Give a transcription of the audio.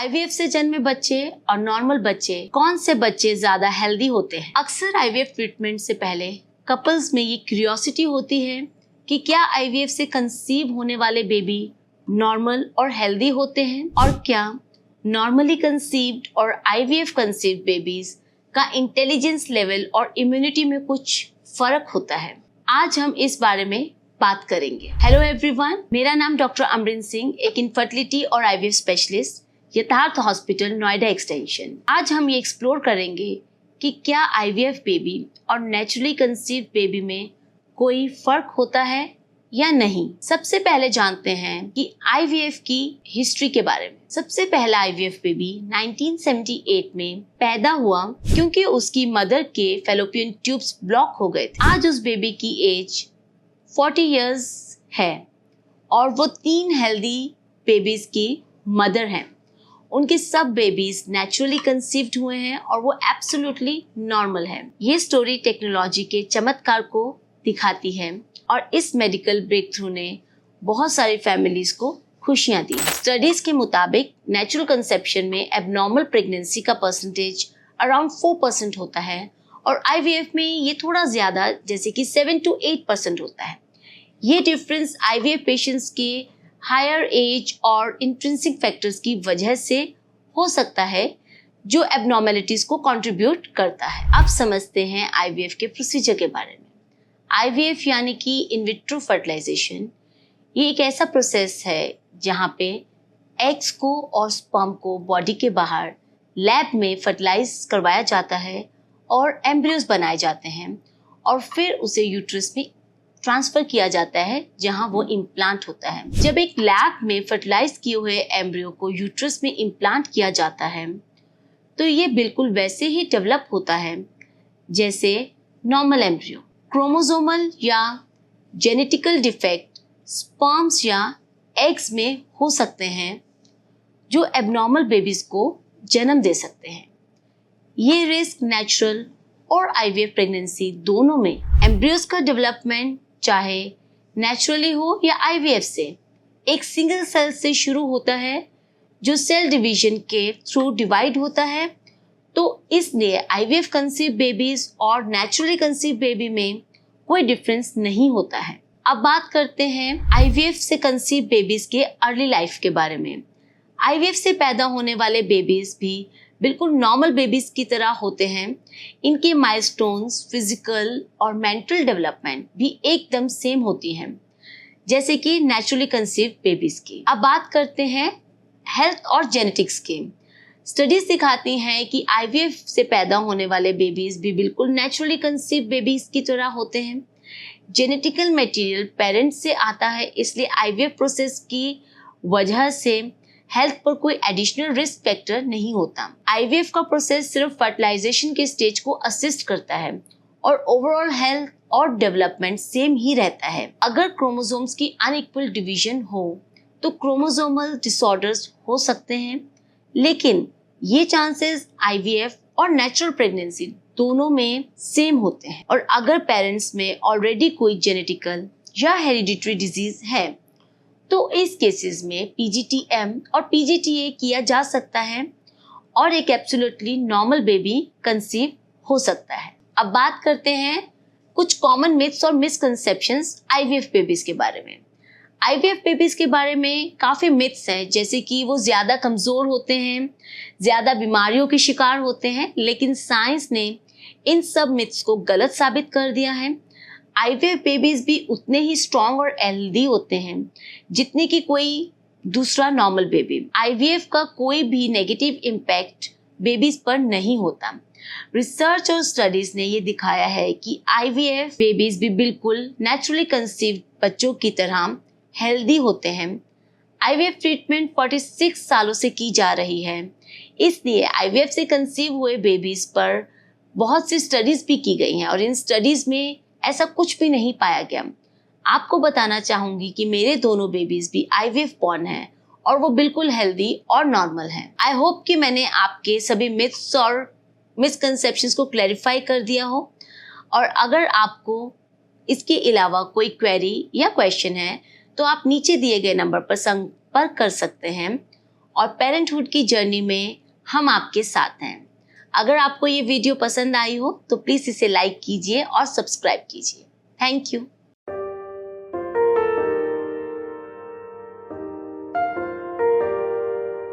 IVF से जन्मे बच्चे और नॉर्मल बच्चे, कौन से बच्चे ज्यादा हेल्दी होते हैं? अक्सर आईवीएफ ट्रीटमेंट से पहले कपल्स में ये क्यूरियोसिटी होती है कि क्या आईवीएफ से कंसीव होने वाले बेबी नॉर्मल और हेल्दी होते हैं, और क्या नॉर्मली कंसीव्ड और आईवीएफ कंसीव्ड बेबीज का इंटेलिजेंस लेवल और इम्यूनिटी में कुछ फर्क होता है। आज हम इस बारे में बात करेंगे। हेलो एवरीवन, मेरा नाम डॉक्टर अमरिन सिंह, एक इनफर्टिलिटी और आईवीएफ स्पेशलिस्ट, यथार्थ हॉस्पिटल, नोएडा एक्सटेंशन। आज हम ये एक्सप्लोर करेंगे कि क्या आईवीएफ बेबी और नेचुरली कंसीव्ड बेबी में कोई फर्क होता है या नहीं। सबसे पहले जानते हैं कि आईवीएफ की हिस्ट्री के बारे में। सबसे पहला आईवीएफ बेबी 1978 में पैदा हुआ क्योंकि उसकी मदर के फैलोपियन ट्यूब्स ब्लॉक हो गए थे। आज उस बेबी की एज 40 इयर्स है और वो 3 हेल्दी बेबीज की मदर हैं। उनके सब बेबीज नेचुरली कंसीव्ड हुए हैं और वो एब्सोल्युटली नॉर्मल है। ये स्टोरी टेक्नोलॉजी के चमत्कार को दिखाती है और इस मेडिकल ब्रेक थ्रू ने बहुत सारी फैमिलीज को खुशियां दी। स्टडीज के मुताबिक नेचुरल कंसेप्शन में एबनॉर्मल प्रेगनेंसी का परसेंटेज अराउंड 4% होता है और आईवीएफ में ये थोड़ा ज्यादा, जैसे कि 7 to 8% होता है। ये डिफरेंस आईवीएफ पेशेंट्स के हायर एज और इंट्रिंसिक फैक्टर्स की वजह से हो सकता है, जो एबनॉर्मेलिटीज को कंट्रीब्यूट करता है। अब समझते हैं आईवीएफ के प्रोसीजर के बारे में। आईवीएफ यानी कि इन विट्रो फर्टिलाइजेशन, ये एक ऐसा प्रोसेस है जहाँ पे एग्स को और स्पर्म को बॉडी के बाहर लैब में फर्टिलाइज करवाया जाता है और एम्ब्रियोज बनाए जाते हैं और फिर उसे यूट्रस में ट्रांसफर किया जाता है जहां वो इम्प्लांट होता है। जब एक लैब में फर्टिलाइज किए हुए एम्ब्रियो को यूट्रस में इम्प्लांट किया जाता है तो ये बिल्कुल वैसे ही डेवलप होता है जैसे नॉर्मल एम्ब्रियो। क्रोमोसोमल या जेनेटिकल डिफेक्ट स्पर्म्स या एग्स में हो सकते हैं जो एबनॉर्मल बेबीज को जन्म दे सकते हैं। ये रिस्क नेचुरल और आईवीएफ प्रेगनेंसी दोनों में एम्ब्रियोज का डेवलपमेंट चाहे नेचुरली हो या आईवीएफ से एक सिंगल सेल से शुरू होता है जो सेल डिवीजन के थ्रू डिवाइड होता है। तो इसलिए आईवीएफ कंसीव बेबीज और नेचुरली कंसीव बेबी में कोई डिफरेंस नहीं होता है। अब बात करते हैं आईवीएफ से कंसीव बेबीज के अर्ली लाइफ के बारे में। आईवीएफ से पैदा होने वाले बेबीज भी बिल्कुल नॉर्मल बेबीज की तरह होते हैं। इनके माइलस्टोन्स, फिजिकल और मेंटल डेवलपमेंट भी एकदम सेम होती हैं जैसे कि नेचुरली कंसीव्ड बेबीज की। अब बात करते हैं हेल्थ और जेनेटिक्स की। स्टडीज दिखाती हैं कि आईवीएफ से पैदा होने वाले बेबीज भी बिल्कुल नेचुरली कंसीव्ड बेबीज की तरह होते हैं। जेनेटिकल मटेरियल पेरेंट्स से आता है, इसलिए आईवीएफ प्रोसेस की वजह से हेल्थ पर कोई एडिशनल रिस्क फैक्टर नहीं होता। आईवीएफ का प्रोसेस सिर्फ फर्टिलाइजेशन के स्टेज को असिस्ट करता है और ओवरऑल हेल्थ और डेवलपमेंट सेम ही रहता है। अगर क्रोमोसोम्स की अनइक्वल डिवीजन हो तो क्रोमोसोमल डिसऑर्डर्स हो सकते हैं, लेकिन ये चांसेस आईवीएफ और नेचुरल प्रेगनेंसी दोनों में सेम होते हैं। और अगर पेरेंट्स में ऑलरेडी कोई जेनेटिकल या हेरिडिटरी डिजीज है तो इस केसेस में पीजीटीएम और पीजीटीए किया जा सकता है और एक एब्सोल्युटली नॉर्मल बेबी कंसीव हो सकता है। अब बात करते हैं कुछ कॉमन मिथ्स और मिसकंसेप्शंस आईवीएफ बेबीज के बारे में। आईवीएफ बेबीज के बारे में काफ़ी मिथ्स हैं, जैसे कि वो ज़्यादा कमज़ोर होते हैं, ज़्यादा बीमारियों के शिकार होते हैं, लेकिन साइंस ने इन सब मिथ्स को गलत साबित कर दिया है। आईवीएफ बेबीज भी उतने ही स्ट्रॉन्ग और हेल्दी होते हैं जितने कि कोई दूसरा नॉर्मल बेबी। आईवीएफ का कोई भी नेगेटिव इम्पैक्ट बेबीज पर नहीं होता। रिसर्च और स्टडीज ने ये दिखाया है कि आईवीएफ बेबीज भी बिल्कुल नेचुरली कंसीव्ड बच्चों की तरह हेल्दी होते हैं। आईवीएफ ट्रीटमेंट 46 सालों से की जा रही है, इसलिए आईवीएफ से कंसीव हुए बेबीज पर बहुत सी स्टडीज भी की गई हैं और इन स्टडीज में ऐसा कुछ भी नहीं पाया गया। आपको बताना चाहूंगी कि मेरे दोनों बेबीज भी आईवीएफ बॉर्न हैं और वो बिल्कुल हेल्दी और नॉर्मल हैं। आई होप कि मैंने आपके सभी मिथ्स और मिसकंसेप्शंस को क्लैरिफाई कर दिया हो, और अगर आपको इसके अलावा कोई क्वेरी या क्वेश्चन है तो आप नीचे दिए गए नंबर पर संपर्क कर सकते हैं और पेरेंटहुड की जर्नी में हम आपके साथ हैं। अगर आपको ये वीडियो पसंद आई हो तो प्लीज़ इसे लाइक कीजिए और सब्सक्राइब कीजिए। Thank you.